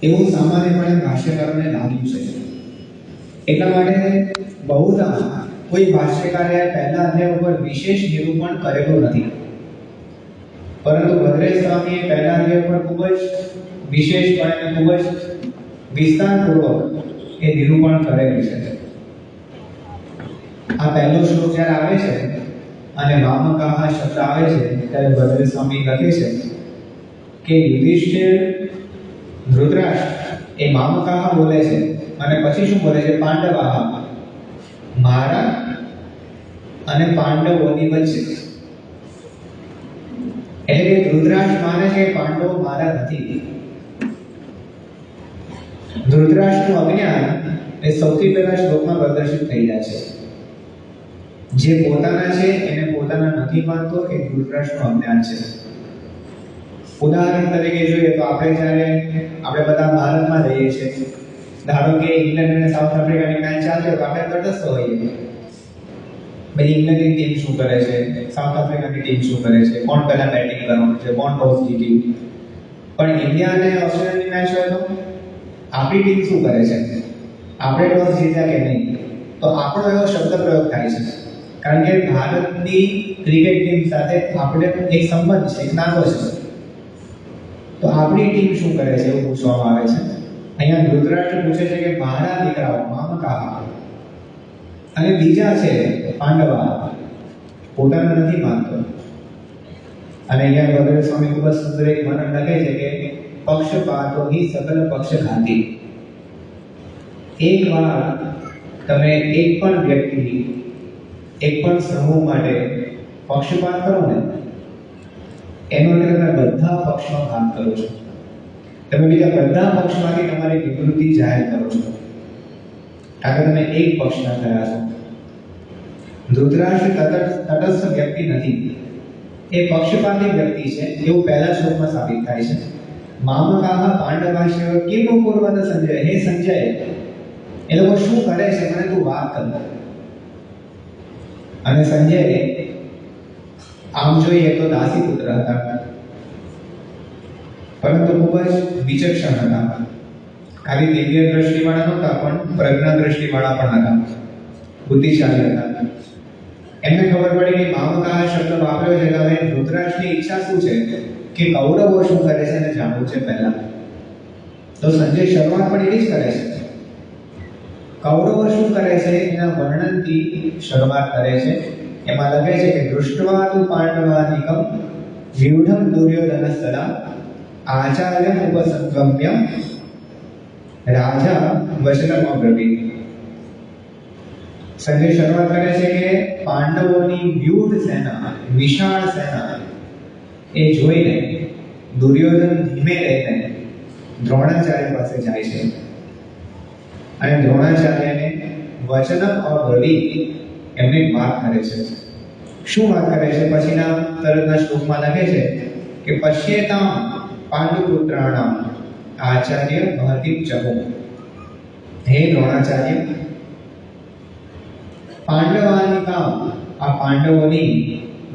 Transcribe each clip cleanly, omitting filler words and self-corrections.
એવું સામાન્યપણે ભાષ્યકારોને લાગ્યું છે. એટલા માટે બહુધા કોઈ ભાષ્યકારે પહેલા અધ્યાય ઉપર વિશેષ નિરૂપણ કરેલું નથી, પરંતુ ભદ્રેશ સ્વામીએ પહેલા અધ્યાય ઉપર ખૂબ જ વિશેષપણે ખૂબ જ વિસ્તારપૂર્વક એ નિરૂપણ કરેલું છે. આ પહેલો શ્લોક જ્યારે આવે છે અને મામકાહ શબ્દ આવે છે ત્યારે ભદ્રેશ સ્વામી લખે છે કે યુધિષ્ઠિર ધૃતરાષ્ટ્ર એ મામકાહ બોલે છે અને પછી શું બોલે છે? પાંડવાહ, મારા અને પાંડવોની વચ્ચે. એટલે કે ધૃતરાષ્ટ્ર માને છે કે પાંડવો મારા નથી. ધૃતરાષ્ટ્રનું અજ્ઞાન એ સૌથી પહેલા શ્લોકમાં પ્રદર્શિત થઈ જાય છે. જે પોતાના છે એને પોતાના નથી માનતો એ ધૃતરાષ્ટ્રનું અજ્ઞાન છે. ઉદાહરણ તરીકે જોઈએ તો આપણે બધા ભારતમાં રહીએ છીએ, ધારો કે ઇંગ્લેન્ડ અને સાઉથ આફ્રિકાની મેચ ચાલતી હોય તો આપણે તટસ્થ હોઈએ. ભાઈ ઇંગ્લેન્ડની ટીમ શું કરે છે, સાઉથ આફ્રિકાની ટીમ શું કરે છે, કોણ પહેલા બેટિંગ કરવાનું છે, કોણ ટોસ જીતી. પણ ઇન્ડિયા અને ઓસ્ટ્રેલિયાની મેચ હોય તો આપણી ટીમ શું કરે છે, આપણે ટોસ જીત્યા કે નહીં, તો આપણો એવો શબ્દ પ્રયોગ થાય છે. કારણ કે ભારતની ક્રિકેટ ટીમ સાથે આપણે એક સંબંધ છે, એક નાતો છે. તો આપણી ટીમ શું કરે છે એવું પૂછવામાં આવે છે. અહીંયા ધૃતરાષ્ટ્ર પૂછે છે કે મારા દીકરાઓ મામકાહ અને બીજા છે પાંડવા પોતાના નથી માનતો. અને અહીંયા ભદ્રેશ સ્વામી ખૂબ જ સુંદર એક વર્ણન લખે છે કે પક્ષપાતો હિ સકલ પક્ષઘાતી. એક વાર તમે એક પણ વ્યક્તિ, એક પણ સમૂહ માટે પક્ષપાત કરો ને, એનો એટલે તમે બધા પક્ષમાં ભાગ કરો છો. તમે બીજા બધા પક્ષમાંથી તમારી વિકૃતિ જાહેર કરો છો. કારણ તમે એક પક્ષના થયા છો. ધૃતરાષ્ટ્ર તટસ્થ વ્યક્તિ નથી, એ પક્ષપાતી વ્યક્તિ છે એવું પહેલા શ્લોકમાં સાબિત થાય છે. મામકાહ પાંડવાશ્ય કિમ પૂર્વત સંજય, હે સંજય એ લોકો શું કરે છે મને તું વાત કર. અને સંજય આમ જોઈએ તો દાસી પુત્ર હતા, પરંતુ ખૂબ જ વિચક્ષણ હતા. ખાલી દિવ્ય દ્રષ્ટિવાળા નહોતા, પણ પ્રજ્ઞા દ્રષ્ટિવાળા પણ હતા, બુદ્ધિશાળી હતા. એમને ખબર પડી કે મામકાહ શબ્દ વાપર્યો છે, હવે ધૃતરાષ્ટ્રની ઈચ્છા શું છે કે કૌરવો શું કરે છે એને જાણવું છે પહેલા. તો સંજય શરૂઆત પણ એવી જ કરે છે. કૌરવો શું કરે છે એના વર્ણનથી શરૂઆત કરે છે. એમાં લખે છે કે દૃષ્ટવા તુ પાંડવાનિકમ વ્યુઢમ દુર્યોધન સદા આચાર્યમ ઉપસંગમ્ય રાજા વચનમ અબ્રવીત. સંજય શરૂઆત કરે છે કે પાંડવોની વ્યુઢ સેના, વિશાળ સેના એ જોઈને દુર્યોધન ધીમે રહીને દ્રોણાચાર્ય પાસે જાય છે અને દ્રોણાચાર્યને વચનમ અબ્રવીત એમને વાત કરે છે. શું વાત કરે છે? પછીના તરતના શ્લોકમાં લખે છે કે પશ્યેતામ પાંડુપુત્રાણામ આચાર્ય મહતિમ ચમુ. હે દ્રોણાચાર્ય, પાંડવાનિકામ આ પાંડવોની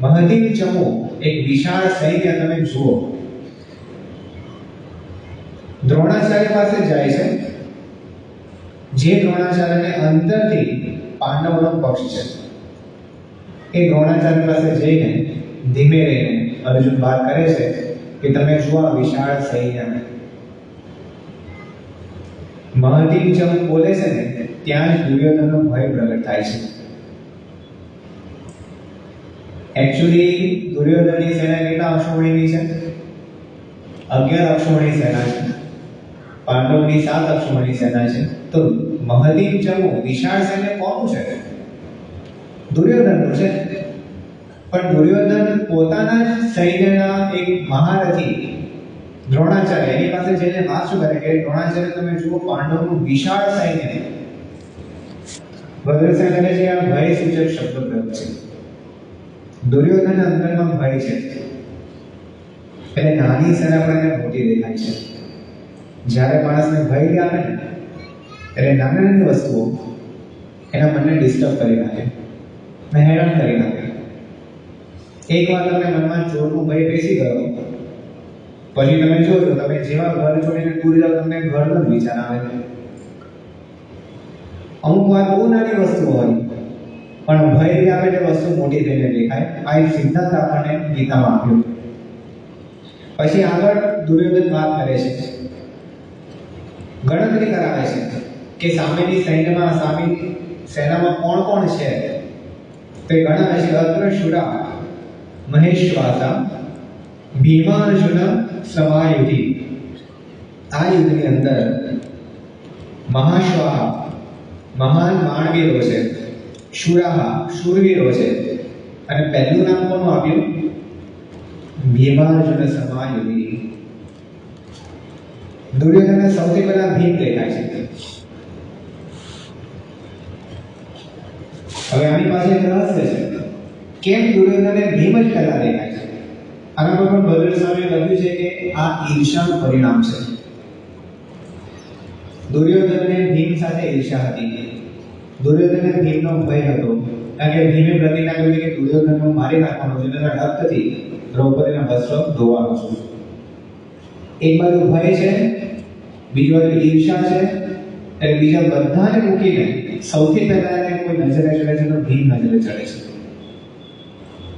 મહતિમ ચમુ એક વિશાળ સૈન્ય તમે જુઓ. દ્રોણાચાર્ય પાસે જાય છે, જે દ્રોણાચાર્યને અંદરથી પાંડવોનો પક્ષ છે. એ દ્રોણાચાર્ય પાસે જઈને ધીમે રહીને અર્જુન વાત કરે છે કે તમે જુઓ આ વિશાળ સૈન્ય. મહતિમ ચમુ બોલે છે ને ત્યાં જ દુર્યોધનનો ભય પ્રગટ થાય છે. એકચ્યુઅલી દુર્યોધનની સેના કેટલા અક્ષોહિણીની છે? 11 અક્ષોહિણી સેના છે. પાંડવોની 7 અક્ષોહિણી સેના છે. તો મહતિમ ચમુ વિશાળ સૈન્ય કોનું છે? દુર્યોધનનું છે. પણ દુર્યોધન પોતાના જ સૈન્યના એક મહારથી દ્રોણાચાર્ય એની પાસે જઈને વાત શું કરે કે દ્રોણાચાર્ય તમે જુઓ પાંડવોનું વિશાળ સૈન્ય. ભદ્રેશ કહે છે આ ભય સૂચક શબ્દ પ્રયોગ છે. દુર્યોધન અંદરમાં ભય છે, એટલે નાની સેના પણ એને મોટી દેખાય છે. જ્યારે માણસને ભય આવે ને ત્યારે નાની નાની વસ્તુઓ એના મનને ડિસ્ટર્બ કરી નાખે, હેરાન કરી નાખે. એકવાર તમને મનમાં ચોરનો ભય બેસી ગયો પછી તમે જોજો, તમે જેવા ઘર છોડીને દૂર જાઓ તમને ઘરનો જ વિચાર આવે. અમુક વાર બહુ નાની વસ્તુ હોય પણ ભય આપે તે વસ્તુ મોટી થઈને દેખાય. આ એક સિદ્ધાંત આપણને ગીતામાં આપ્યો. પછી આગળ દુર્યોધન વાત કરે છે, ગણતરી કરાવે છે કે સામેની સેનામાં કોણ કોણ છે. તે ગણાવે છે અગ્રશુરા મહેશ્વાસા ભીમાર્જુન સમાયુધિ. આ યુદ્ધની અંદર મહાશ્વાહા મહાન માણવીરો છે, શુરાહા શૂરવીરો છે, અને પહેલું નામ કોનું આપ્યું? ભીમાર્જુન સમાયુધિ. દુર્યોધનને સૌથી પહેલા ભીમ દેખાય છે. હવે આની પાસે એક રહસ્ય છે, કેમ દુર્યોધનને ભીમ જ પહેલા દેખાય છે? આના પર પણ ભદ્ર સ્વામીએ લખ્યું છે કે આ ઈર્ષાનું પરિણામ છે. દુર્યોધનને ભીમ સાથે ઈર્ષા હતી. દુર્યોધનને ભીમનો ભય હતો, કારણ કે ભીમે પ્રતિજ્ઞા કરી કે દુર્યોધનને હું મારી નાખવાનો છું, તેના રક્તથી દ્રૌપદીના વસ્ત્ર ધોવાનો છું. એક બાજુ ભય છે, બીજી બાજુ ઈર્ષા છે. એટલે બીજા બધાને મૂકીને સૌથી પહેલા એને કોઈ નજરે ચડે છે તો ભીમ નજરે ચડે છે.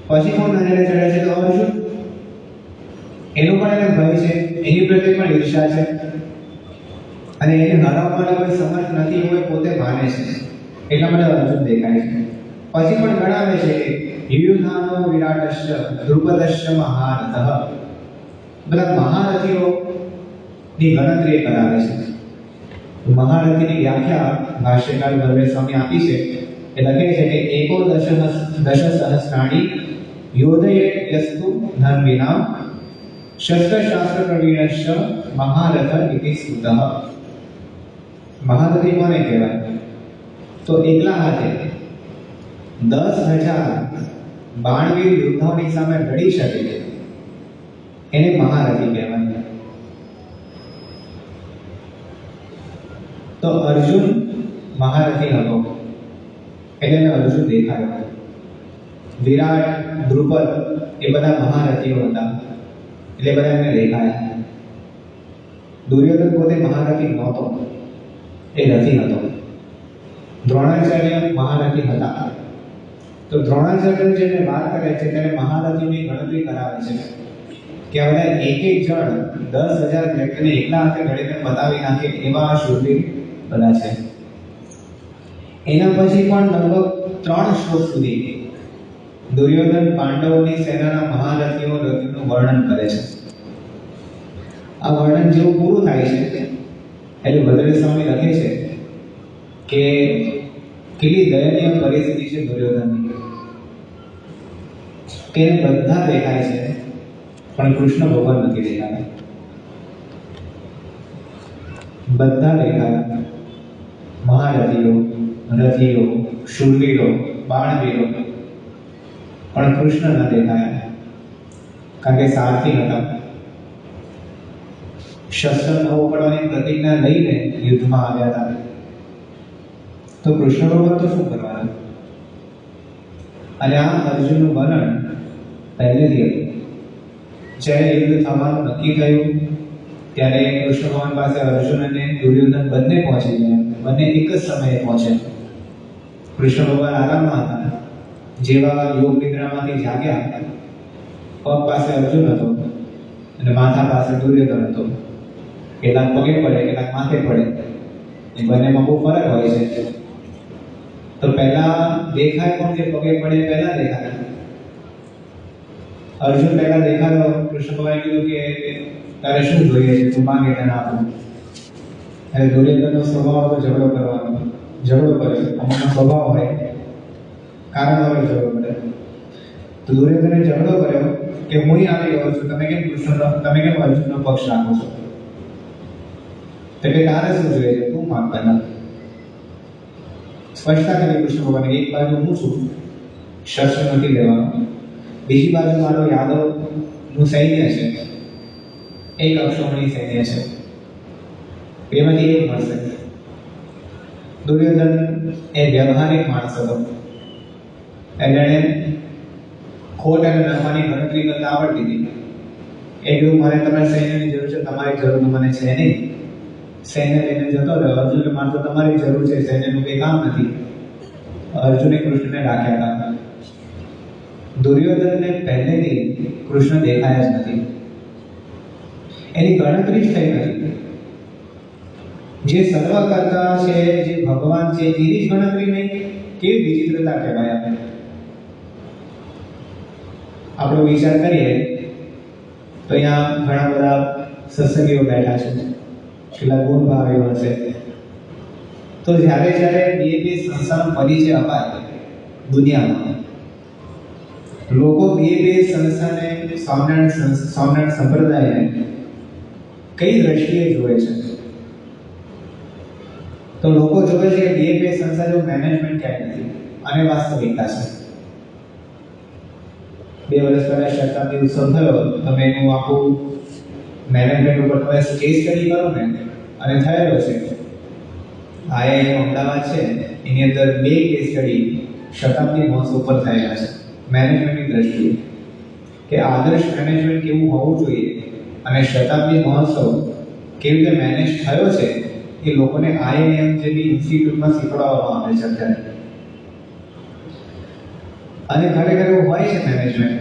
પછી કોણ નજરે ચડે છે? તો અર્જુન. એનો પણ એને ભય છે, એની પ્રત્યે પણ ઈર્ષા છે, અને એને હરાવવાનો કોઈ સમર્થ નથી એવું પોતે માને છે. એટલા માટે અર્જુન દેખાય છે. પછી પણ ગણાવે છે કે યુયુધાનો વિરાટશ્ચ દ્રુપદશ્ચ મહારથઃ. બધા મહારથીઓની ગણતરી કરાવે છે. મહારથીની વ્યાખ્યા ભાષ્યકાર ભદ્ર સ્વામી આપી છે. એ લખે છે કે એકો દશ સહસ્રાણી યોધયેયસ્તુ ધર્મિના શસ્ત્રશાસ્ત્ર પ્રવીણશ્ચ મહારથ ઇતિ સ્તુતઃ. મહારથી કોને કહેવાય? તો એકલા હાથે 10,000 બાણવીર યોદ્ધાઓની સામે લડી શકે એને મહારથી કહેવાય. તો અર્જુન મહારથી હતો એટલે એને અર્જુન દેખાયો. વિરાટ, દ્રુપદ એ બધા મહારથીઓ હતા એટલે બધા એમને દેખાયા. દુર્યોધન પોતે મહારથી નહોતો, એ રથી હતો. દ્રોણાચાર્ય મહારથી હતા. તો દ્રોણાચાર્ય જેને વાત કરે છે તેને મહારથીઓની ગણતરી કરાવે છે કે હવે એક જણ 10,000 વ્યક્તિને એકલા હાથે લડીને બતાવી નાખે એવા શૂરવીર બધા છે. એના પછી પણ લગભગ 3 શ્લોક સુધી દુર્યોધન પાંડવોની સેનાના મહારથીઓ રથીનું વર્ણન કરે છે. આ વર્ણન જેવું પૂરું થાય છે એટલે ભદ્ર સ્વામી લખે છે કે કેટલી દયનીય પરિસ્થિતિ છે દુર્યોધનની, કે બધા દેખાય છે પણ કૃષ્ણ ભગવાન નથી દેખાતા. બધા દેખાયા, મહારથીઓ, રથીઓ, શૂરવીરો, બાણવીરો, પણ કૃષ્ણ ન દેખાયા, કારણ કે સારથી હતા. શસ્ત્ર ન ઉપડવાની પ્રતિજ્ઞા લઈને યુદ્ધમાં આવ્યા હતા. તો કૃષ્ણ ભગવાન તો શું કરવાના? અને આ અર્જુનનું વર્ણન પહેલેથી હતું. જ્યારે યુદ્ધ થવાનું નક્કી થયું ત્યારે કૃષ્ણ ભગવાન પાસે અર્જુન અને દુર્યોધન બંને પહોંચી ગયા. બંને એક જ સમયે પહોંચ્યા. કૃષ્ણ ભગવાન આરામમાં હતા. જેવા યોગ નિદ્રામાંથી જાગ્યા, પગ પાસે અર્જુન હતો અને માથા પાસે દુર્યોધન હતો. કેટલાક પગે પડે, કેટલાક માથે પડે. એ બંનેમાં બહુ ફરક હોય છે. તો પહેલા દેખાય કોણ? જે પગે પડે પહેલા દેખાય. અર્જુન પહેલા દેખાયો. કૃષ્ણ ભગવાને કીધું કે તારે શું જોઈએ છે, તું માંગે તેને આપું. એટલે દુર્યોધનનો સ્વભાવ હતો ઝઘડો કરવાનો. ઝઘડો કરે, અમુકનો સ્વભાવ હોય કારણ વગર ઝઘડો કરે. તો દુર્યોધને ઝઘડો કર્યો કે હું આવી ગયો છું, તમે કેમ અર્જુનનો પક્ષ રાખો છો? તો કે તારે શું જોઈએ છે, તું માંગ પહેલા. સ્પષ્ટતા કરી કૃષ્ણ ભગવાને, એક બાજુ હું છું, શસ્ત્ર નથી લેવાનો, બીજી બાજુ મારો યાદવનું સૈન્ય છે, એક અક્ષોમણી સૈન્ય છે, એમાંથી એક મળશે. દુર્યોધન એ વ્યવહારિક માણસ હતો એટલે એને ખોટ અને નફાની ગણતરી કરતા આવડતી હતી. એ કીધું મારે તમારા સૈન્યની જરૂર છે, તમારી જરૂર તો મને છે નહીં. સૈન્ય લઈને જતો રહ્યો. અર્જુને મારે તો તમારી જરૂર છે, સૈન્યનું કંઈ કામ નથી. અર્જુને કૃષ્ણને રાખ્યા હતા. દુર્યોધનને પહેલેથી કૃષ્ણ દેખાયા જ નથી, એની ગણતરી જ થઈ નથી. જે સર્વકર્તા છે, જે ભગવાન છે, એની જ ગણતરી નહીં. કેવી વિચિત્રતા કહેવાય. આપણો વિચાર કરીએ તો અહીંયા ઘણા બધા સત્સંગીઓ બેઠા છે, કેટલા ગુણ ભાવીઓ હશે. તો જ્યારે જ્યારે બે સંસ્થાનો પરિચય અપાય દુનિયામાં, લોકો બે સંસ્થાને સ્વામિનારાયણ સંપ્રદાયને કઈ દ્રષ્ટિએ જોવે છે? તો લોકો જોવે છે કે બે સંસ્થા જો મેનેજમેન્ટ ક્યાંય નથી, અને વાસ્તવિકતા છે. 2 વર્ષ પહેલા શતાબ્દી ઉત્સવ થયો, તમે એનું આખું મેનેજમેન્ટ ઉપર તમે કેસ સ્ટડી કરો ને, અને થયેલો છે. આઈઆઈએમ અમદાવાદ છે, એની અંદર 2 કેસ સ્ટડી શતાબ્દી મહોત્સવ ઉપર થયેલા છે મેનેજમેન્ટની દ્રષ્ટિએ, કે આદર્શ મેનેજમેન્ટ કેવું હોવું જોઈએ અને શતાબ્દી મહોત્સવ કેવી રીતે મેનેજ થયો છે એ લોકોને આઈઆઈએમ જેવી ઇન્સ્ટિટ્યૂટમાં શીખવાડવામાં આવે છે અત્યારે. અને ખરેખર એવું હોય છે મેનેજમેન્ટ.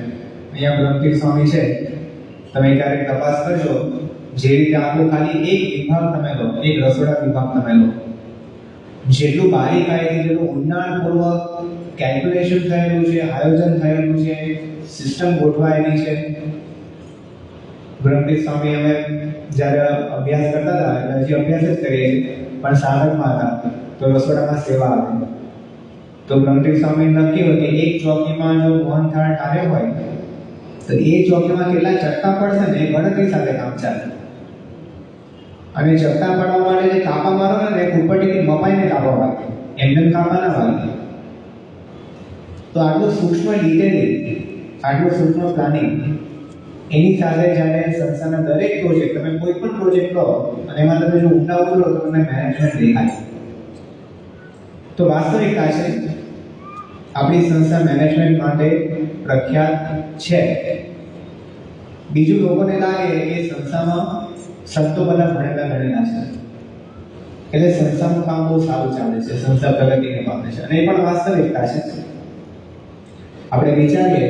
અહીંયા બ્રહ્મતીર્થ સ્વામી છે, તમે ક્યારેક તપાસ કરજો, જે રીતે આખું ખાલી એક વિભાગ તમે લો, એક રસોડા વિભાગ તમે લો, જેટલું બારીકાઈથી, જેટલું ઊંડાણપૂર્વક કેલ્ક્યુલેશન થયેલું છે, આયોજન થયેલું છે, સિસ્ટમ ગોઠવાયેલી છે. બ્રહ્મતીર્થ સ્વામી અમે જ્યારે અભ્યાસ કરતા હતા, હજી અભ્યાસ જ કરીએ પણ સાધકમાં હતા, તો રસોડામાં સેવા આવે. તો બ્રહ્મતીર્થ સ્વામી નક્કી હોય કે એક ચોકીમાં જો મોહનથાળ ટાળ્યો હોય તો એ ચોકીમાં કેટલા ચટકા પડશે ને એ ગણતરી સાથે કામ ચાલે. અને ચટકા પાડવા માટે જે કાપા મારો ને ઉપરથી મપાઈને કાપવા વાગે, એમને કાપા ના વાગે. તો આટલું સૂક્ષ્મ ડિટેલિંગ, આટલું સૂક્ષ્મ પ્લાનિંગ, એની સાથે જ્યારે સંસ્થાના દરેક પ્રોજેક્ટ, તમે કોઈ પણ પ્રોજેક્ટ લો અને એમાં તમે જો ઊંડા ઉતરો તો તમને મેનેજમેન્ટ દેખાય. તો વાસ્તવિકતા છે, આપણી સંસ્થા મેનેજમેન્ટ માટે પ્રખ્યાત છે. બીજું લોકોને લાગે કે સંસ્થામાં સંતો બધા ભણેલા છે, એટલે સંસ્થાનું કામ બહુ સારું ચાલે છે, સંસ્થા પ્રગતિને પામે છે, અને એ પણ વાસ્તવિકતા છે. આપણે વિચારીએ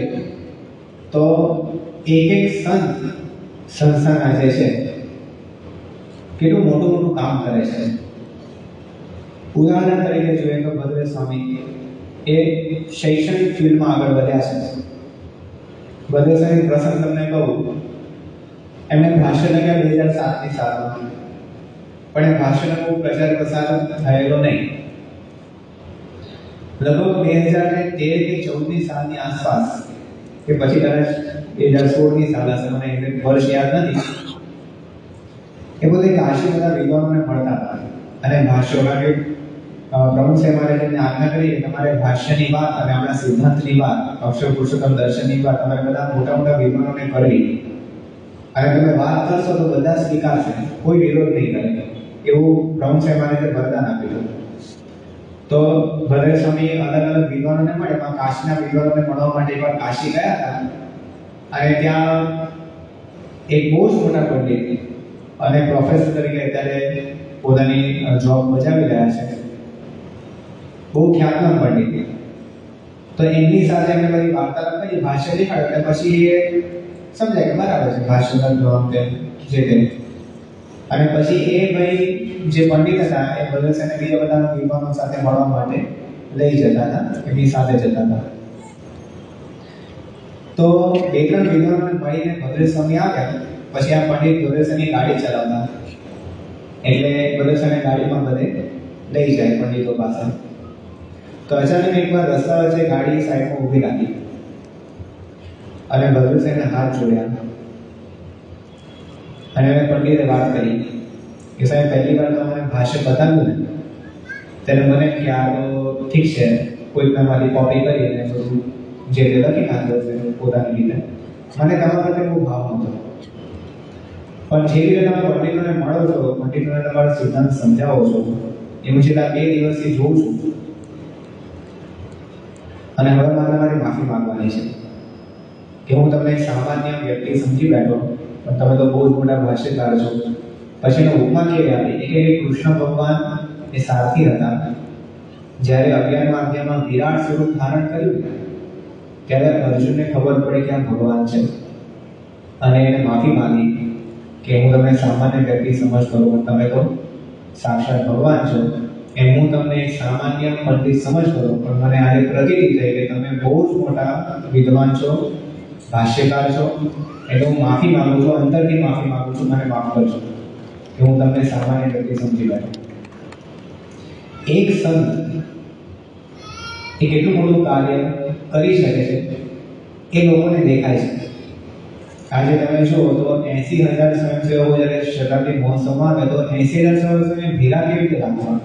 તો એક સંત સંસ્થાના જે છે કેટલું મોટું કામ કરે છે. ઉદાહરણ તરીકે જોઈએ તો ભદ્ર સ્વામી એ શૈક્ષણિક ફિલ્ડમાં આગળ વધ્યા છે. ભદ્ર સ્વામી પ્રસંગ તમને કહું, એમણે ભાષણ લખ્યા 2007ની સાલમાં, પણ એ ભાષણનો પ્રચાર પ્રસાર થયેલો નહીં. લગભગ 2013 કે 14ની સાલની આસપાસ, કે પછી કદાચ 2016ની સાલ હશે, મને એક્ઝેક્ટ વર્ષ યાદ નથી, એ પોતે કાશી બધા વિદ્વાનોને મળતા હતા અને ભાષ્યો, કારણ કે પ્રમુખ સાહેબ મહારાજને આજ્ઞા કરી કે તમારે ભાષ્યની વાત અને આપણા સિદ્ધાંતની વાત, અક્ષર પુરુષોત્તમ દર્શનની વાત તમારે બધા મોટા વિદ્વાનોને કરવી, અને તમે વાત કરશો તો બધા સ્વીકારશે, કોઈ વિરોધ નહીં કરે, એવું પ્રમુખ સાહેબ મહારાજે વરદાન આપ્યું. તો ભદ્ર સ્વામી અલગ વિદ્વાનોને મળે, એમાં કાશીના વિદ્વાનોને મળવા માટે એકવાર કાશી ગયા હતા, અને ત્યાં એક બહુ જ મોટા પંડિત અને પ્રોફેસર તરીકે અત્યારે પોતાની જોબ બજાવી રહ્યા છે, બહુ ખ્યાતનામ પંડિત. તો એમની સાથે અમે બધી વાર્તાલાપ કરી, ભાષ્ય દેખાડ્યું, એટલે પછી એ સમજાય કે બરાબર છે, ભાષ્યના જવાબ તેમ જે તે. અને પછી એ ભાઈ જે પંડિત હતા એ ભદ્રસેને બીજા બધા વિદ્વાનો સાથે મળવા માટે લઈ જતા હતા, એમની સાથે જતા હતા. તો 2-3 વિદ્વાનોને મળીને ભદ્ર સ્વામી આવ્યા. પછી આ પંડિત ભદ્રસેની ગાડી ચલાવતા, એટલે ભદ્રસેને ગાડીમાં બધે લઈ જાય પંડિતો પાસે. તો અચાનક એકવાર રસ્તા વચ્ચે ગાડી સાઈડમાં ઊભી રાખી અને ભદ્રસેને હાથ જોડ્યા, અને એને પંડિતે વાત કરી કે સાહેબ, પહેલી વાર તમારે ભાષ્ય બતાવ્યું ને ત્યારે મને કે આ તો ઠીક છે, કોઈ તમારી કોપી કરીને બધું જે તે લખી નાખ્યો છે પોતાની રીતે, મને તમારા પ્રત્યે બહુ ભાવ નહોતો. પણ જે રીતે તમે પંડિતોને મળો છો, પંડિતોને તમારો સિદ્ધાંત સમજાવો છો, એ હું છેલ્લા 2 દિવસથી જોઉં છું, અને હવે મારે તમારી માફી માંગવાની છે કે હું તમને એક સામાન્ય વ્યક્તિ સમજી બેઠો, પણ તમે તો બહુ જ મોટા ભાષ્યકાર છો. પછીનો ઉપમા કેવી આપી કે કૃષ્ણ ભગવાન એ સારથી હતા. જ્યારે 11મા અધ્યાયમાં વિરાટ સ્વરૂપ ધારણ કર્યું ત્યારે અર્જુનને ખબર પડી કે આ ભગવાન છે અને એને માફી માંગી કે હું તમને સામાન્ય વ્યક્તિ સમજતો હતો, તમે તો સાક્ષાત ભગવાન છો. એમ હું તમને એક સામાન્ય પંડિત સમજતો હતો, પણ મને આજે પ્રતીતિ થઈ કે તમે બહુ જ મોટા વિદ્વાન છો, ભાષ્યકાર છો. એટલે હું માફી માંગુ છું, અંતરથી માફી માંગુ છું, મને માફ કરજો કે હું તમને સામાન્ય વ્યક્તિ સમજી ગયો. એક સંત એ કેટલું મોટું કાર્ય કરી શકે છે એ લોકોને દેખાય છે. આજે તમે જુઓ તો 80,000 સ્વયંસેવકો જ્યારે શતાબ્દી મહોત્સવમાં આવે તો 80,000 સ્વયંસેવકોને ભેગા કેવી રીતે રાખવા?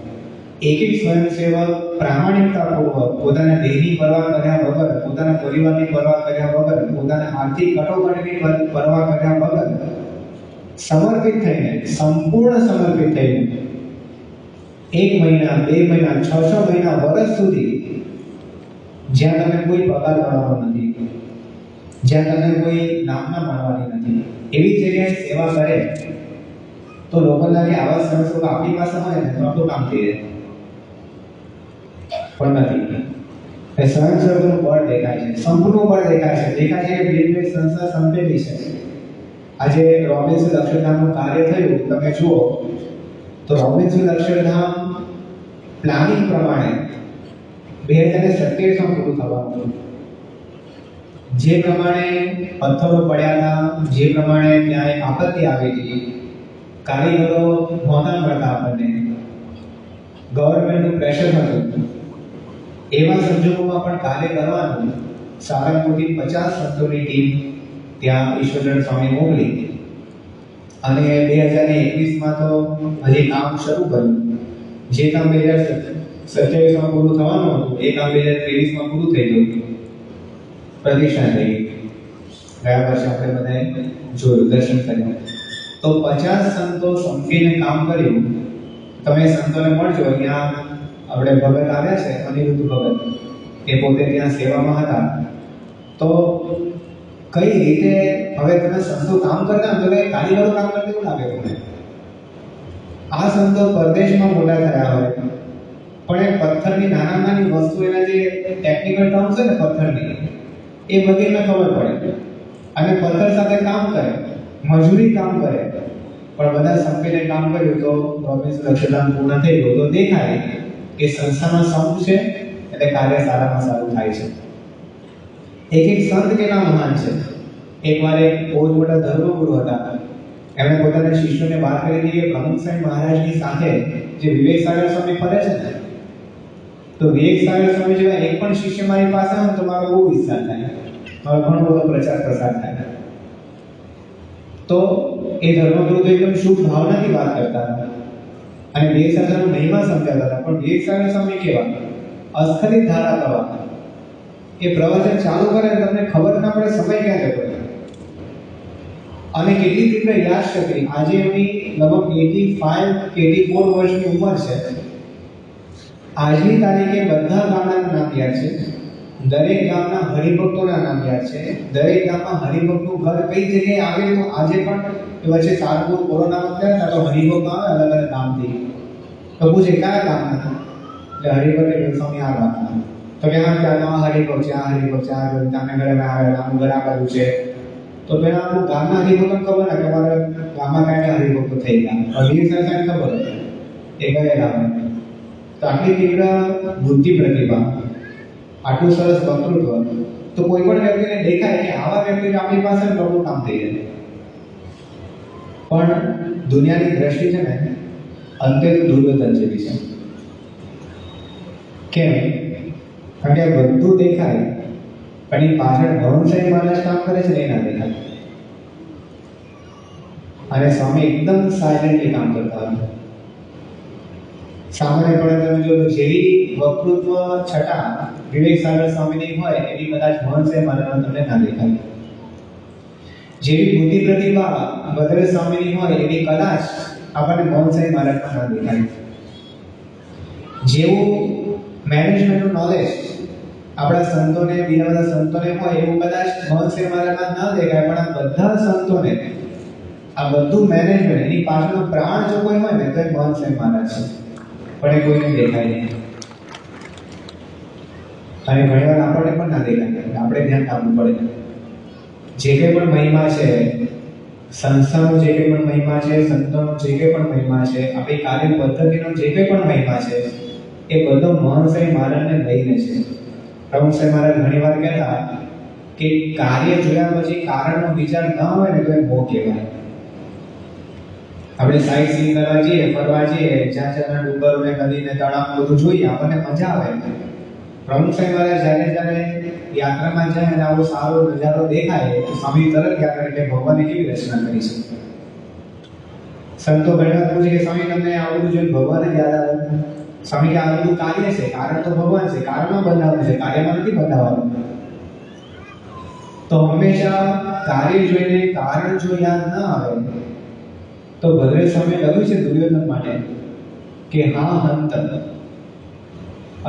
એક એક સ્વયંસેવક પ્રામાણિકતાપૂર્વક પોતાના દેહની પરવા કર્યા વગર, પોતાના પરિવારની પરવા કર્યા વગર, પોતાના આર્થિક કટોકટીની પરવા કર્યા વગર સમર્પિત થઈને, સંપૂર્ણ સમર્પિત થઈને 1 મહિના, 2 મહિના, 6 મહિના, વર્ષ સુધી જ્યાં તમે કોઈ પગાર કરવાનો નથી, જ્યાં તમને કોઈ નામના માનવાની નથી, એવી જગ્યાએ સેવા કરે તો લોકો લાગે આવા સ્વયંસેવકો આપણી પાસે હોય ને તો આપણું કામ થઈ જાય. પણ નથી. એ સ્વયંસેવકનું બળ દેખાય છે, સંપનું બળ દેખાય છે. દેખાય છે કે બે સંસ્થા સંપેલી છે. આજે રોબિન્સન અક્ષરધામનું કાર્ય થયું, તમે જુઓ તો રોબિન્સન અક્ષરધામ પ્લાનિંગ પ્રમાણે 2027માં પૂરું થવાનું હતું. જે પ્રમાણે પથ્થરો પડ્યા હતા, જે પ્રમાણે ત્યાં એક આપત્તિ આવી હતી, કારીગરો નહોતા મળતા આપણને, ગવર્મેન્ટનું પ્રેશર હતું, એવા સંજોગોમાં પણ કાર્ય કરવાનું સારંગપુરથી 50 સંતોની ટીમ ત્યાં ઈશ્વરચંદ્ર સ્વામી મોકલી અને 2021માં તો હજી કામ શરૂ કર્યું. જે કામ 2027માં પૂરું થવાનું હતું એ કામ 2023માં પૂરું થઈ ગયું. પ્રતિષ્ઠા થઈ ગઈ. ગયા વર્ષે આપણે બધાએ જોયું, દર્શન કર્યા. તો 50 સંતો સંપીને કામ કર્યું. તમે સંતોને મળજો, અહીંયા આપણે ભગત આવ્યા છે, અનિરુદ્ધ ભગત, એ પોતે ત્યાં સેવામાં હતા. તો કઈ રીતે હવે તમે સંતો કામ કરતા તો કઈ કારીગરો કામ કરતા એવું લાગે તમને? આ સંતો પરદેશમાં મોટા થયા હોય પણ એ પથ્થરની નાના નાની વસ્તુ, એના જે ટેકનિકલ ટર્મ્સ છે ને પથ્થરની, એ બધીને ખબર પડે અને પથ્થર સાથે કામ કરે, મજૂરી કામ કરે. પણ બધા સંપીને કામ કર્યું તો રોબિન્સન અક્ષરધામ પૂર્ણ થઈ ગયું. તો દેખાય કે સંસ્થામાં સંપ છે એટલે કાર્ય સારામાં સારું થાય છે. એક એક સંત કેટલા મહાન છે. એકવાર એક બહુ મોટા ધર્મગુરુ હતા, એમણે પોતાના શિષ્યોને વાત કરી હતી કે પ્રમુખ સાહેબ મહારાજની સાથે જે વિવેક સાગર સ્વામી ફરે છે ને, તો વિવેક સાગર સ્વામી જેવા એક પણ શિષ્ય મારી પાસે હોય તો મારો બહુ વિસ્તાર થાય, મારો ઘણો બધો પ્રચાર પ્રસાર થાય. તો એ ધર્મગુરુ તો એકદમ શુભ ભાવનાથી વાત કરતા હતા અને વિવેક સાગરનો મહિમા સમજાવતા હતા. પણ વિવેક સાગર સ્વામી કેવા અસ્ખલિત ધારા પ્રવાહ, એ પ્રવચન ચાલુ કરે તમને ખબર ના પડે સમય ક્યાં જતો રહે. અને કેટલી તીવ્ર યાદશક્તિ. આજે એમની લગભગ 85 કે 84 વર્ષની ઉંમર છે. આજની તારીખે બધા ગામડાના નામ યાદ છે, દરેક ગામના હરિભક્તોના નામ યાદ છે, દરેક ગામમાં હરિભક્તનું ઘર કઈ જગ્યાએ આવેલું આજે પણ. વચ્ચે સારંગપુર કોરોના વખતે હતા તો હરિભક્ત આવે અલગ અલગ ગામથી, તો પૂછે કયા ગામના, એટલે હરિભક્ત સ્વામી આ ગામના. તો કે હા ત્યાં આ હરિભક્ત છે, આ હરિભક્ત છે, આ હરિભક્ત તમે ઘરે આવેલા, આનું ઘર આ બાજુ છે. તો પેલા આપણું ગામના હરિભક્તોને ખબર ને કે અમારા ગામમાં કયા હરિભક્તો થઈ ગયા, અઢી સરકારને ખબર એ કયા ગામે. તો આટલી તીવ્ર બુદ્ધિ પ્રતિભા, આટલું સરસ વક્તૃત્વ, તો કોઈ પણ વ્યક્તિને દેખાય કે આવા વ્યક્તિ આપણી પાસે પ્રભુ કામ થઈ જાય. પણ દુનિયાની દ્રષ્ટિ છે ને અંતે દુર્યોધન જેવી છે. કેમ? કારણ કે બધું દેખાય પણ એ પાછળ ભવનસાઈ મહારાજ કામ કરે છે ને એ ના દેખાય. અને સ્વામી એકદમ સાયલેન્ટલી કામ કરતા હતા. સામાન્યપણે તમે જો જેવી વક્તૃત્વ છટા વિવેક સાગર સ્વામીની હોય એવી કદાચ ભવનસાઈ મહારાજ તમને ના દેખાય. જેવી બુદ્ધિ પ્રતિભા ભદ્ર સ્વામીની હોય એવી કદાચ આપણને ભવનસાઈ મહારાજમાં ના દેખાય. જેવું મેનેજમેન્ટનું નોલેજ આપણા સંતોને, બીજા બધા સંતોને હોય એવું કદાચ ભવનસાઈ મહારાજમાં ન દેખાય. પણ આ બધા સંતોને આ બધું મેનેજમેન્ટ, એની પાછળનો પ્રાણ જો કોઈ હોય ને તો એ મહંત મહારાજ છે, પણ એ કોઈને દેખાય નહીં. અને ઘણી વાર આપણને પણ ના દેખાય, આપણે ધ્યાન આપવું પડે. જે કંઈ પણ મહિમા છે, સંસ્થાનો જે કંઈ પણ મહિમા છે, સંતોનો જે કંઈ પણ મહિમા છે, આપણી કાર્ય પદ્ધતિનો જે કંઈ પણ મહિમા છે, એ બધો મહંત મહારાજને લઈને છે. પ્રમુખ સાહેબ મહારાજ ઘણી વાર કહેતા કે કાર્ય જોયા પછી કારણનો વિચાર ન હોય ને તો એ મોહ કહેવાય. આપણે સાઈડ સીન કરવા જઈએ, ફરવા જઈએ, જ્યાં જ્યાં ડુંગરો ને નદી ને તળાવ બધું જોઈએ, આપણને મજા આવે. પ્રમુખ સાહેબ મહારાજ જ્યારે યાત્રામાં જાય અને આવો સારો નજારો દેખાય તો સ્વામી તરત યાદ કરે કે ભગવાને કેવી રચના કરી છે. સંતો ઘણી વાર પૂછે કે સ્વામી તમને આ બધું જોઈને ભગવાન જ યાદ આવે? સ્વામી કે આ બધું કાર્ય છે, કારણ તો ભગવાન છે, કારણમાં બંધાવાનું છે, કાર્યમાં નથી બંધાવાનું. તો હંમેશા કાર્ય જોઈને કારણ જો યાદ ન આવે તો ભદ્રેશ સ્વામીએ લખ્યું છે દુર્યોધન માટે કે હા હંત,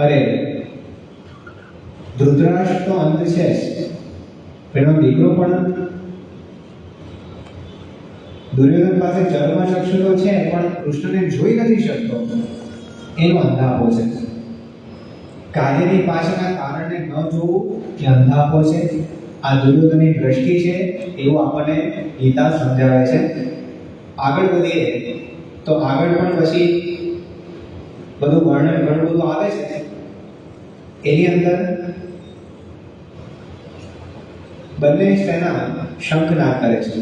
અરે ધૃતરાષ્ટ્ર તો અંત છે, એનો દીકરો પણ દુર્યોધન પાસે ચર્મચક્ષુ તો છે પણ કૃષ્ણને જોઈ નથી શકતો, એનો અંધાપો છે. કાર્યની પાછળના કારણને ન જોવું એ અંધાપો છે. આ દુર્યોધનની દ્રષ્ટિ છે એવું આપણને ગીતા સમજાવે છે. આગળ વધીએ તો આગળ પણ પછી બધું વર્ણન ઘણું બધું આવે છે. એની અંદર બંને સેના શંખનાદ કરે છે.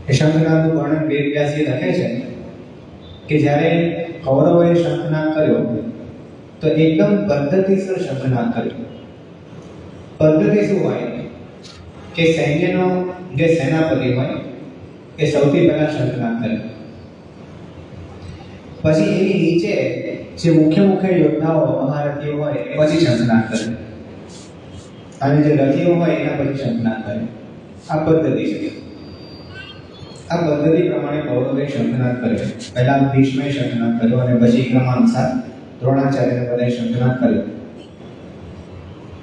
એ શંખનાદનું વર્ણન વેદવ્યાસજી લખે છે કે જ્યારે કૌરવોએ શંખનાદ કર્યો તો એકદમ પદ્ધતિસર શંખનાદ કર્યો. પદ્ધતિ શું હોય કે સૈન્યનો જે સેનાપતિ હોય એ સૌથી પહેલા શંખનાદ કરે, પછી એની નીચે જે મુખ્ય યોદ્ધાઓ મહારથીઓ હોય એ પછી શંખનાદ કરે, અને જે રથીઓ હોય એના પછી શંખનાદ કરે. આ પદ્ધતિ છે. આ પદ્ધતિ પ્રમાણે કૌરવે શંખનાદ કર્યો. પહેલા ભીષ્મે શંખનાદ કર્યો અને પછી ક્રમાનુસાર દ્રોણાચાર્યને બધાએ શંખનાદ કર્યો.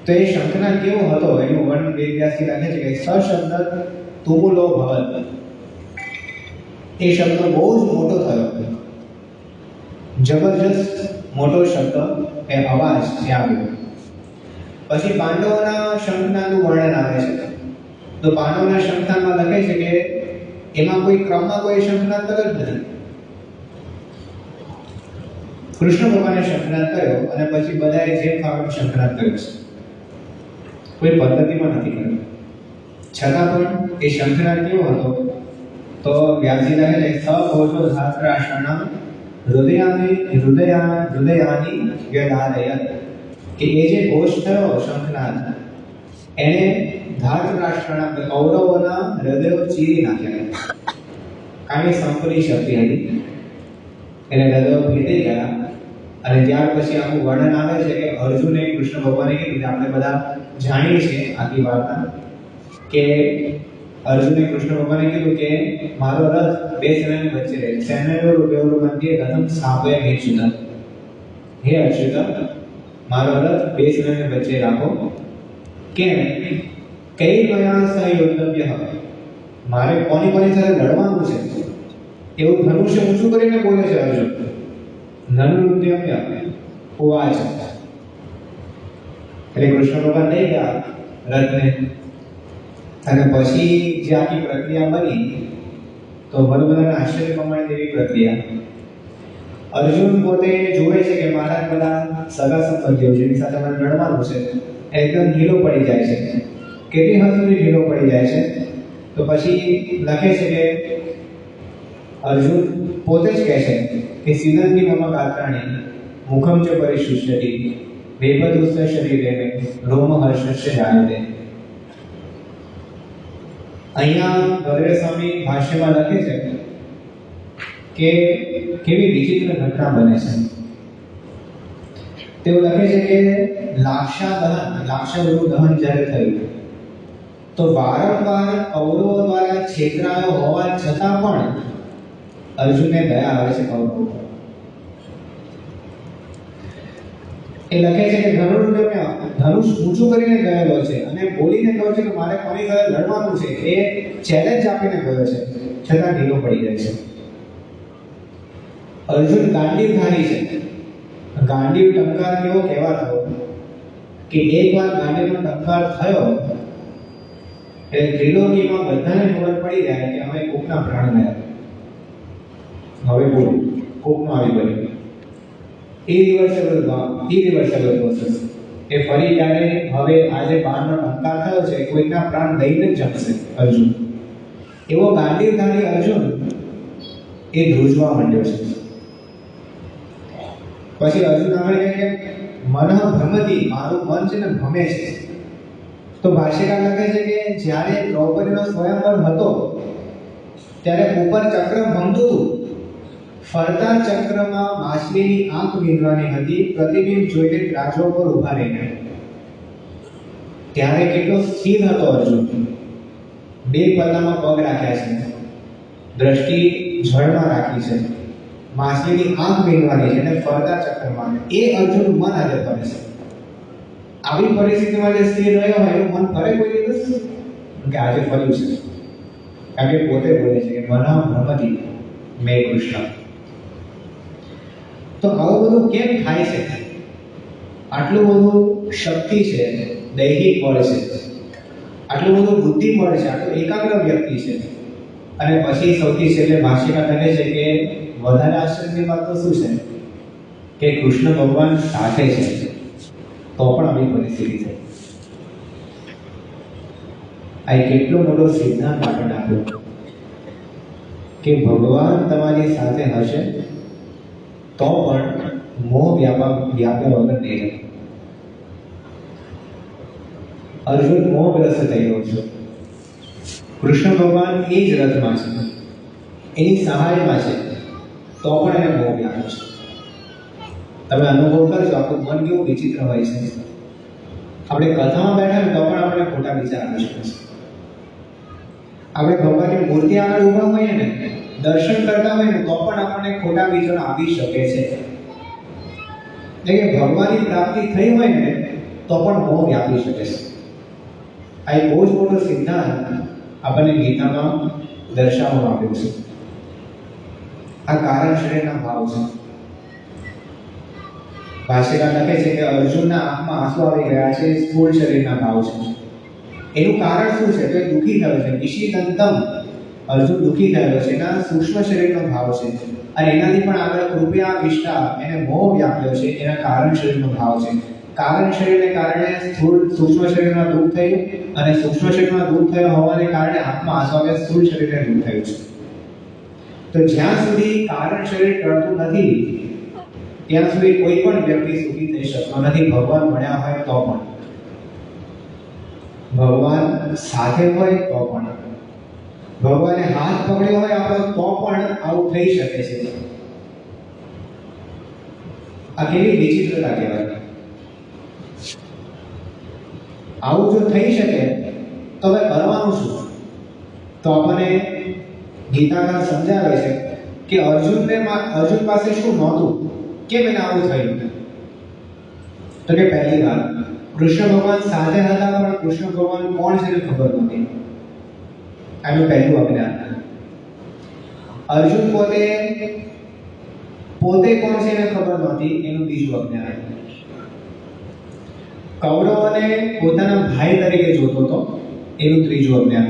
તો એ શંખનાદ કેવો હતો એનું વર્ણન વેદવ્યાસજી લખે છે કે સશબ્દ તુમુલો ભવત. એ શબ્દ બહુ જ મોટો થયો, જબરજસ્ત મોટો શબ્દ, એ અવાજ જે આવ્યો. પછી પાંડવોના શંખનાદનું વર્ણન આવે છે. તો પાંડવોના શંખનાદમાં લખે છે કે એમાં કોઈ ક્રમમાં કોઈ શંખનાદ કર્યો જ નથી. કૃષ્ણ ભગવાને શંખનાદ કર્યો અને પછી બધાએ જેમ ફાવે શંખનાદ કર્યો છે. કોઈ પદ્ધતિમાં નથી કર્યો. છતાં પણ એ શંખનાદ કેવો હતો તો વ્યાસજી લખે છે સઘોષો ધાત્રાષણ હૃદયાની વ્યદારયત, કે એ જે ઘોષ થયો શંખનાદ એને ધાતરાષ્ટ્રના કૌરવોના હૃદયો ચીરી નાખ્યા. કારણ કે સંપની શક્તિ હતી, એને હૃદયો ભેદી ગયા. અને ત્યાર પછી આખું વર્ણન આવે છે કે અર્જુને કૃષ્ણ ભગવાને કીધું કે આપણે બધા જાણીએ છીએ આખી વાર્તા કે અર્જુને કૃષ્ણ ભગવાને કીધું કે મારો રથ બે સેનાની વચ્ચે રહે, સેનાયો રૂપેવરો મધ્ય રથમ સ્થાપય મેચ્યુત. હે અચ્યુત, મારો રથ બે સેનાની વચ્ચે રાખો. કેમ? કઈ મયા સહયોદ્ધવ્ય, મારે કોની સાથે લડવાનું છે એવું ધનુષ્ય ઊંચું કરીને બોલે છે અર્જુન. નનુરુદ્ધમ્ય ઉવાચ, એટલે કૃષ્ણ ભગવાન લઈ ગયા રથને. અને પછી જે આખી પ્રક્રિયા બની તો બધાને આશ્ચર્ય પ્રમાણે એવી પ્રક્રિયા. અર્જુન પોતે જોવે છે કે મારા બધા સગા સંબંધીઓ જેની સાથે મને લડવાનું છે એકદમ ઢીલો પડી જાય છે. કેટલી હદ સુધી ઢીલો પડી જાય છે તો પછી લખે છે કે અર્જુન પોતે જ કહે છે કે સિદ્ધંતી મમ ગાત્રાણી મુખમ ચ પરિશુષ્યતિ વેપદુસ્ય શરીરે રોમ હર્ષસ્ય જાયતે. અહીંયા ભદ્રેશ સ્વામી ભાષ્યમાં લખે છે કે કેવી વિચિત્ર ઘટના બને છે. તેઓ લખે છે કે લાક્ષાગૃહ દહન જ્યારે થયું તો વારંવાર કૌરવો દ્વારા છેતરાયો હોવા છતાં પણ અર્જુનને દયા આવે છે કૌરવો. એ લખે છે કે ધનુષ ઊંચું કરીને ગયેલો છે અને બોલીને કહ્યું છે કે મારે કોની સાથે લડવાનું છે, એ ચેલેન્જ આપીને ગયો છે, છતાં ઢીલો પડી જાય છે. અર્જુન ગાંડીવધારી છે. ગાંડીવ ટંકાર કેવો કહેવાતો કે એકવાર ગાંડીવનો ટંકાર થયો એટલે ત્રિલોકીમાં બધાને ખબર પડી જાય કે હવે કોકના પ્રાણ ગયા. હવે બોલ કોકનો આવી ગયો. ઇરિવર્સેબલ પ્રોસેસ. એ ફરી ક્યારે હવે આજે બાણનો ટંકાર થયો છે, કોઈના પ્રાણ લઈને જ જમશે અર્જુન. એવો ગાંડીવધારી અર્જુન એ ધ્રુજવા માંડ્યો છે. પછી અર્જુન આગળ કહે કે મન ભ્રમતી, મારું મન છે ને ભમે છે. તો ભાષ્યકાર લખે છે કે જ્યારે દ્રૌપદીનો સ્વયંવર હતો ત્યારે ઉપર ચક્ર ભમતું હતું. ફરતા ચક્રમાં માછલીની આંખ વીંધવાની હતી. પ્રતિબિંબ જોઈને ત્રાજો પર ઊભા રહીને ત્યારે કેટલો સ્થિર હતો અર્જુન. બે પલ્લામાં પગ રાખ્યા છે, દ્રષ્ટિ જળમાં રાખી છે, માછલીની આંખ વીંધવાની છે અને ફરતા ચક્રમાં. એ અર્જુનનું મન આજે ફરે છે. આવી પરિસ્થિતિમાં જે સ્થિર રહ્યો હોય એનું મન ફરે કોઈ દિવસ? કે આજે ફર્યું છે. કારણ કે પોતે બોલે છે કે મન ભ્રમતી મેં કૃષ્ણ. તો આવું બધું કેમ થાય છે? આટલું બધું શક્તિ છે, દૈહિક બળ છે, આટલું બધું બુદ્ધિ બળ છે, આટલું એકાગ્ર વ્યક્તિ છે, અને પછી સૌથી છેલ્લે ભાષ્યકાર કહે છે કે વધારે આશ્ચર્યની વાત તો શું છે કે કૃષ્ણ ભગવાન સાથે છે તો પણ આવી પરિસ્થિતિ થઈ. આ કેટલો મોટો સિદ્ધાંત આપણને આપ્યો કે ભગવાન તમારી સાથે હશે તો પણ મોહ વ્યાપ્યા વગર નહીં રહે. અર્જુન મોહગ્રસ્ત થઈ ગયો છે. કૃષ્ણ ભગવાન એ જ રથમાં છે, એની સહાયમાં છે, તો પણ એને મોહ વ્યાપ્યો છે. તમે અનુભવ કરજો આપણું મન કેવું વિચિત્ર હોય છે. આપણે કથામાં બેઠા ને તો પણ આપણે ખોટા વિચાર આવી શકે છે. આપણે ભગવાનની મૂર્તિ આગળ ઊભા હોઈએ ને, દર્શન કરતા હોય ને તો પણ આપણને ખોટા વિચારો આવી શકે છે. એટલે કે ભગવાનની પ્રાપ્તિ થઈ હોય ને તો પણ મોહ વ્યાપી શકે છે. આ એક બહુ જ મોટો સિદ્ધાંત આપણને ગીતામાં દર્શાવવામાં આવ્યો છે. આ કારણ શરીરના ભાવ છે. ભાષ્યકાર લખે છે કે અર્જુનના આંખમાં આંસુ આવી ગયા છે, સ્થૂળ શરીરના ભાવ છે. એનું કારણ શું છે? તો એ દુઃખી થયો છે. વિષિદંતમ, અર્જુન દુઃખી થયેલો છે. એના સૂક્ષ્મ શરીરનો ભાવ છે અને એનાથી પણ આગળ કૃપયા વિષ્ટા, એને મોહ વ્યાપ્યો છે, એના કારણ શરીરનો ભાવ છે. કારણ શરીરને કારણે સૂક્ષ્મ શરીરમાં દુઃખ થયું અને સૂક્ષ્મ શરીરમાં દુઃખ થયો હોવાને કારણે આંખમાં આંસુ આવ્યા, સ્થૂળ શરીરને દુઃખ થયું છે. તો જ્યાં સુધી કારણ શરીર ટળતું નથી ત્યાં સુધી કોઈ પણ વ્યક્તિ સુખી થઈ શકતો નથી. ભગવાન મળ્યા હોય તો પણ, ભગવાન સાથે હોય તો પણ, ભગવાને હાથ પકડ્યો હોય આપણો તો પણ આવું થઈ શકે છે. આ કેવી વિચિત્રતા કહેવાય. આવું જો થઈ શકે તો હવે કરવાનું શું? તો આપણને ગીતામાં સમજાવે છે કે અર્જુન પાસે શું નહોતું, કેમ એને આવું થયું? તો કે પહેલી વાત, કૃષ્ણ ભગવાન સાથે હતા પણ કૃષ્ણ ભગવાન કોણ છે એને ખબર નહોતી. આનું પહેલું અજ્ઞાન. અર્જુન પોતે કોણ છે એને ખબર નહોતી, એનું બીજું અજ્ઞાન. કૌરવોને પોતાના ભાઈ તરીકે જોતો હતો, એનું ત્રીજું અજ્ઞાન.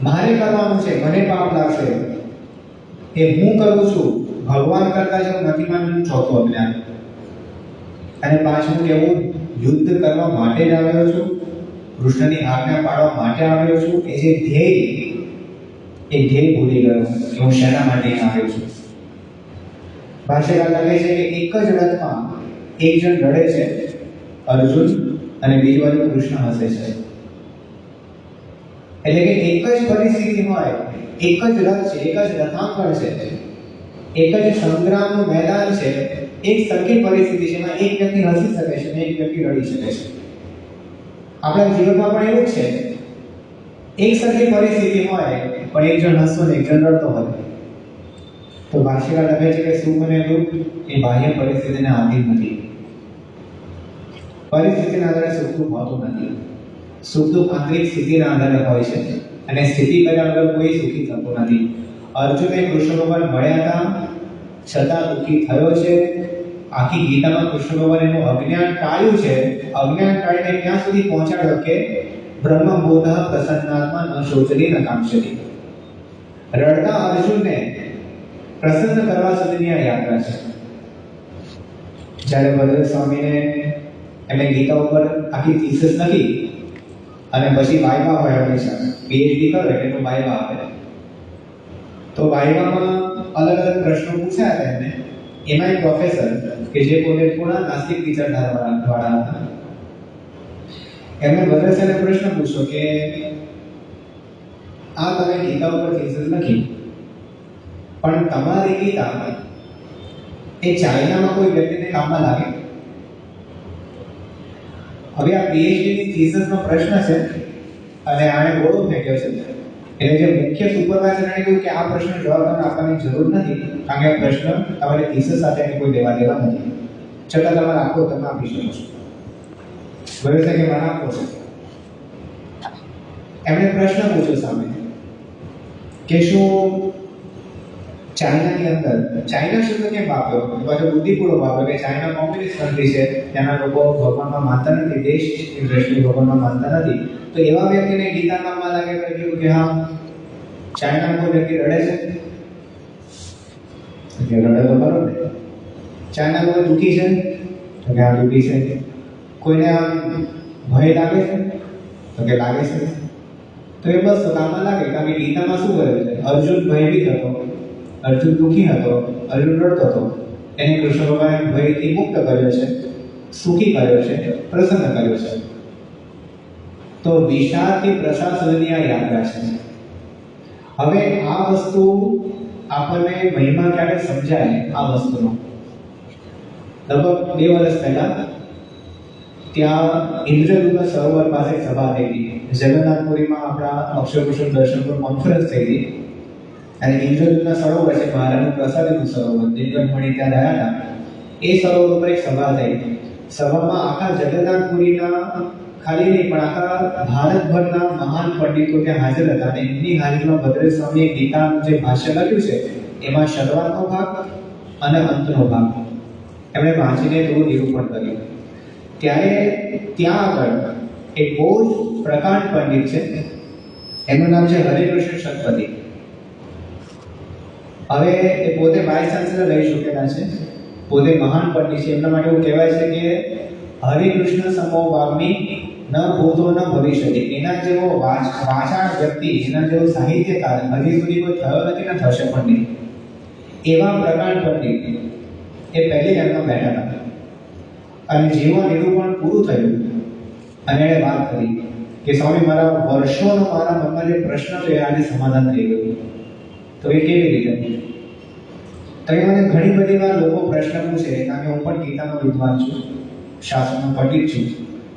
મારે કરવાનું છે, મને પાપ લાગશે, એ હું કરું છું, ભગવાન કરતા જો નથી માનવું, ચોથું અજ્ઞાન. અને પાંચમું કેવું, યુદ્ધ કરવા માટે જ આવ્યો છું, કૃષ્ણની આજ્ઞા પાડવા માટે આવ્યો છું, એ જે ધ્યેય ભૂલી ગયો કે હું શેના માટે આવ્યો છું. ભાષ્યકાર લખે છે કે એક જ રથમાં એક જણ લડે છે, અર્જુન, અને બીજી બાજુ કૃષ્ણ હસે છે. એટલે કે એક જ પરિસ્થિતિ હોય, એક જ રથ છે, એક જ રથાંગણ છે, એક જ સંગ્રામનું મેદાન છે, એક સરખી પરિસ્થિતિ છે, એમાં એક વ્યક્તિ હસી શકે છે અને એક વ્યક્તિ રડી શકે છે. આપણા જીવનમાં પણ એવું જ છે. એક સરખી પરિસ્થિતિ હોય પણ એક જણ હસતો ને એક જણ રડતો હોય. તો ભાષ્યકાર લખે છે કે સુખ અને દુઃખ એ બાહ્ય પરિસ્થિતિને આધીન નથી. પરિસ્થિતિના આધારે સુખ દુઃખ હોતું નથી. સુખ દુઃખ આંતરિક સ્થિતિના આધારે હોય છે અને સ્થિતિ કર્યા વગર કોઈ સુખી થતું નથી. અર્જુને કૃષ્ણ ભગવાન મળ્યા હતા છતાં દુઃખી થયો છે. આખી ગીતામાં કૃષ્ણ ભગવાન એનું અજ્ઞાન ટાળ્યું છે. અજ્ઞાન ટાળીને ક્યાં સુધી પહોંચાડ્યો કે બ્રહ્મબોધ પ્રસન્નાત્મા ન શોચતી ન કાંક્ષતી. રડતા અર્જુનને પ્રસન્ન કરવા સુધીની આ યાત્રા છે. જ્યારે ભદ્ર સ્વામીને એમણે ગીતા ઉપર આખી થીસીસ લખી અને પછી વાયવા હોય હંમેશા પીએચડી કરો એટલે તો વાયવા આવે. તો વાયવામાં અલગ અલગ પ્રશ્નો પૂછ્યા હતા એમને. એમાં એક પ્રોફેસર કે જે પોતે પૂર્ણ નાસ્તિક વિચારધારાવાળા હતા, એમણે ભદ્રસેને પ્રશ્ન પૂછ્યો કે આ તમે ગીતા ઉપર થીસીસ લખી, પણ તમારી ગીતા એ ચાઇનામાં કોઈ વ્યક્તિને કામમાં લાગે? હવે આ પીએચડી ની થીસીસનો પ્રશ્ન છે અને આને ગોળો ફેંક્યો છે. એટલે જે મુખ્ય સુપરવાઇઝરને કહ્યું કે આ પ્રશ્ન જવાબ તમને આપવાની જરૂર નથી, કારણ કે આ પ્રશ્ન તમારી થીસીસ સાથે કોઈ લેવા દેવા નથી, છતાં તમારે આપો તમે આપી શકો છો. બરાબર છે કે મને આપો છો? એમણે પ્રશ્ન પૂછ્યો સામે કે શું ચાઇનાની અંદર, ચાઇના શબ્દ કેમ વાપર્યો? પાછો બુદ્ધિપૂર્વક વાપર્યો કે ચાઇના કોમ્યુનિસ્ટ કન્ટ્રી છે, ત્યાંના લોકો ભગવાનમાં માનતા નથી, દેશની દ્રષ્ટિએ ભગવાનમાં માનતા નથી. તો એવા વ્યક્તિને ગીતા કામમાં લાગે તો કીધું કે હા ચાઇનામાં કોઈ વ્યક્તિ રડે છે? રડે તો ખરો ને. ચાઇનામાં કોઈ દુઃખી છે? તો કે આ દુઃખી છે. કોઈને આમ ભય લાગે છે? તો કે લાગે છે. તો એ બસ કામમાં લાગે, કારણ કે ગીતામાં શું કહ્યું છે? અર્જુન ભયભીત હતો, અર્જુન દુઃખી હતો, અર્જુન રડતો હતો. એને કૃષ્ણ ભગવાને ભયથી મુક્ત કર્યો છે, સુખી કર્યો છે, પ્રસન્ન કર્યો છે. તો વિષાદથી પ્રસાદ સુધીની આ યાત્રા છે. હવે આ વસ્તુ આપણને મહિમા ક્યારે સમજાય આ વસ્તુનો? લગભગ 2 વર્ષ પહેલા ત્યાં ઇન્દ્રદૂત સરોવર પાસે સભા થઈ હતી. જગન્નાથપુરીમાં આપણા અક્ષરભૂષણ દર્શન પર કોન્ફરન્સ થઈ હતી અને ઇન્દ્રદૂતના સરોવર છે મહારાજનું પ્રસાદીનું સરોવર, દિગ્ગજમણી ત્યાં રહ્યા હતા. એ સરોવર ઉપર એક સભા થઈ. સભામાં આખા જગન્નાથપુરીના ખાલી નહીં પણ આખા ભારતભરના મહાન પંડિતો ત્યાં હાજર હતા અને એમની હાજરીમાં ભદ્ર સ્વામીએ ગીતાનું જે ભાષ્ય લખ્યું છે એમાં શરૂઆતનો ભાગ અને અંતનો ભાગ એમણે વાંચીને થોડું નિરૂપણ કર્યું. ત્યારે ત્યાં આગળ એક બહુ જ પ્રકાંડ પંડિત છે, એનું નામ છે હરિકૃષ્ણ શતપથી. હવે એ પોતે વાઇસ ચાન્સેલર રહી ચૂકેલા છે, પોતે મહાન પંડિત છે. એમના માટે એવું કહેવાય છે કે હરિકૃષ્ણ સમો વાગ્મી ન ભૂતો ન ભવિષ્યતિ. એના જેવો વાચાળ વ્યક્તિ, એના જેવો સાહિત્યકાર હજી સુધી કોઈ થયો નથી ને થશે પણ નહીં. એવા પ્રકાંડ પંડિત એ પહેલી લાઈનમાં બેઠા હતા અને જેવું નિરૂપણ પૂરું થયું અને એણે વાત કરી કે સ્વામી મારા વર્ષોનો મારા મનમાં જે પ્રશ્ન છે આજે સમાધાન થઈ ગયું. તો એ કેવી રીતે? તો એ મને ઘણી બધી વાર લોકો પ્રશ્ન પૂછે, કારણ કે હું પણ ગીતાનો વિદ્વાન છું, શાસ્ત્રનો પંડિત છું.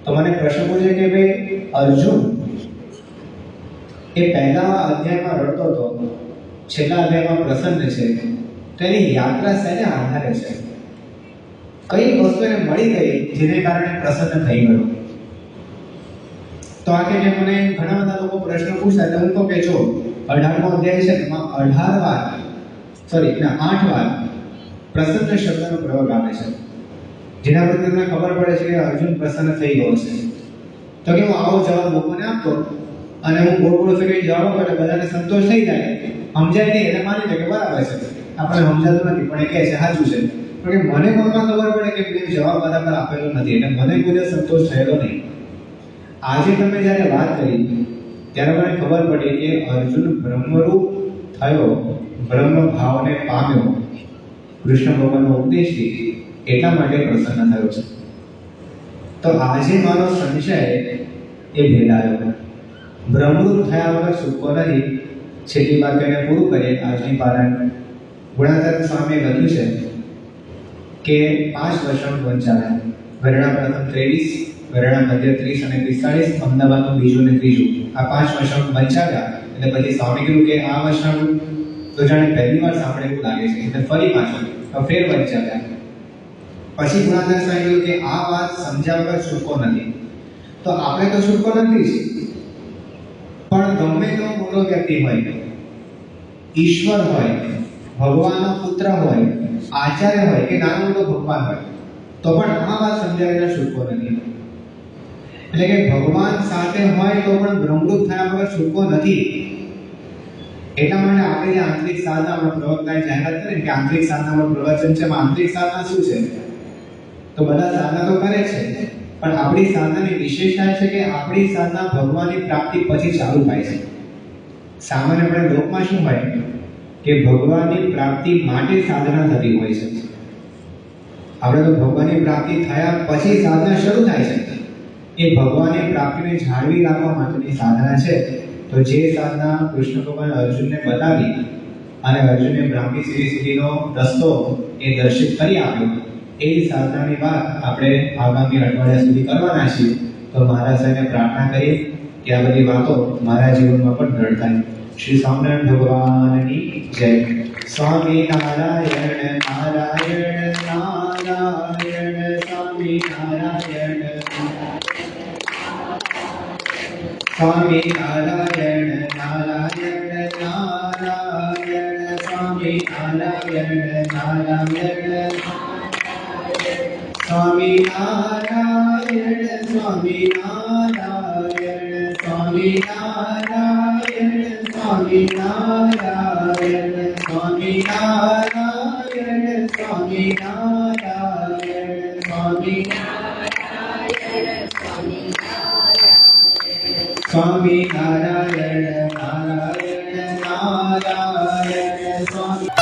તો મને પ્રશ્ન પૂછે કે ભાઈ અર્જુન એ પહેલા અધ્યાયમાં રડતો હતો, છેલ્લા અધ્યાયમાં પ્રસન્ન છે, તો એની યાત્રા શેના આધારે છે? કઈ વસ્તુ એને મળી ગઈ જેને કારણે પ્રસન્ન થઈ ગયો? તો આ કે મને ઘણા બધા લોકો પ્રશ્ન પૂછતા એટલે હું તો કે જો 18મો અધ્યાય છે એમાં 8 વાર પ્રસન્ન શબ્દનો પ્રયોગ આવે છે, જેના પર તમને ખબર પડે છે કે અર્જુન પ્રસન્ન થઈ ગયો છે. તો કે હું આવો જવાબ લોકોને આપતો અને હું ગોળ ફેરવી જવાબ આપો એટલે બધાને સંતોષ થઈ જાય, સમજાય નહીં એટલે માની લે કે બરાબર છે, આપણે સમજાતું નથી પણ એ કહે છે સાચું છે. પણ કે મને મનમાં ખબર પડે કે મેં જવાબ બરાબર આપેલો નથી એટલે મને કોઈ સંતોષ થયેલો નહીં. આજે તમે જ્યારે વાત કરી ત્યારે મને ખબર પડી કે અર્જુન બ્રહ્મરૂપ થયો, બ્રહ્મ ભાવને પામ્યો, કૃષ્ણ ભગવાનનો ઉપદેશથી એટલા માટે પ્રસન્ન થયો છે. તો આજે મારો સંશય એ ભેદાયો. બ્રહ્મરૂપ થયા વગર છૂટકો નથી. છેલ્લી વાત એને પૂરું કરીએ આજની પારાયણ. ગુણાતીતાનંદ સ્વામીએ લખ્યું છે કે 5 વર્ષનો વંચાવ્યા. ગરડા પ્રથમ 23, ગરડા મધ્ય 30 અને 45, અમદાવાદનું બીજું અને ત્રીજું, આ 5 વર્ષનો વંચાવ્યા. એટલે પછી સ્વામી કીધું કે આ વર્ષનું તો જાણે પહેલી વાર સાંભળે એવું લાગે છે એટલે ફરી પાછો ફેર વળી ચાલ્યા. પછી ગુણાનંદ સ્વામી કે આ વાત સમજ્યા વગર છૂટકો નથી. તો આપણે તો છૂટકો નથી જ, પણ ગમે તો મોટો વ્યક્તિ હોય, ઈશ્વર હોય, ભગવાનનો પુત્ર હોય, આચાર્ય હોય કે નાનો મોટો ભગવાન હોય, તો પણ આ વાત સમજ્યા વગર છૂટકો નથી. એટલે કે ભગવાન સાથે હોય તો પણ બ્રહ્મરૂપ થયા વગર છૂટકો નથી. એટલા માટે આપણે જે આંતરિક સાધના પ્રવક્તાએ જાહેરાત કરી કે આંતરિક સાધનામાં પ્રવચન છે, આંતરિક સાધના શું છે? તો બધા સાધના તો કરે છે, પણ આપણી સાધનાની વિશેષતા છે કે આપણી સાધના ભગવાનની પ્રાપ્તિ પછી ચાલુ થાય છે. સામાન્યપણે લોકમાં શું હોય કે ભગવાનની પ્રાપ્તિ માટે સાધના થતી હોય છે. આપણે તો ભગવાનની પ્રાપ્તિ થયા પછી સાધના શરૂ થાય છે. એ ભગવાનની પ્રાપ્તિને જાળવી રાખવા માટેની સાધના છે. તો જે સાધના કૃષ્ણ ભગવાન અર્જુનને બતાવી અને અર્જુનને બ્રાહ્મી સીડી સુધીનો રસ્તો એ દર્શિત કરી આપ્યો, એ સાધનાની વાત આપણે આગામી અઠવાડિયા સુધી કરવાના છીએ. તો મહારાજ સાહેબને પ્રાર્થના કરીએ કે આ બધી વાતો મારા જીવનમાં પણ દ્રઢ થાય. શ્રી સ્વામિનારાયણ ભગવાનની જય. સ્વામી નારાયણ નારાયણ નારાયણ સ્વામી નારાયણ સ્વામી નારાયણ નારાયણ નારાયણ સ્વામી નારાયણ નારાયણ સ્વામી નારાયણ સ્વામી નારાયણ સ્વામી નારાયણ સ્વામી નારાયણ સ્વામી નારાયણ સ્વામી નારાયણ સ્વામી સ્વામી નારાયણ નારાયણ નારાયણ સ્વામી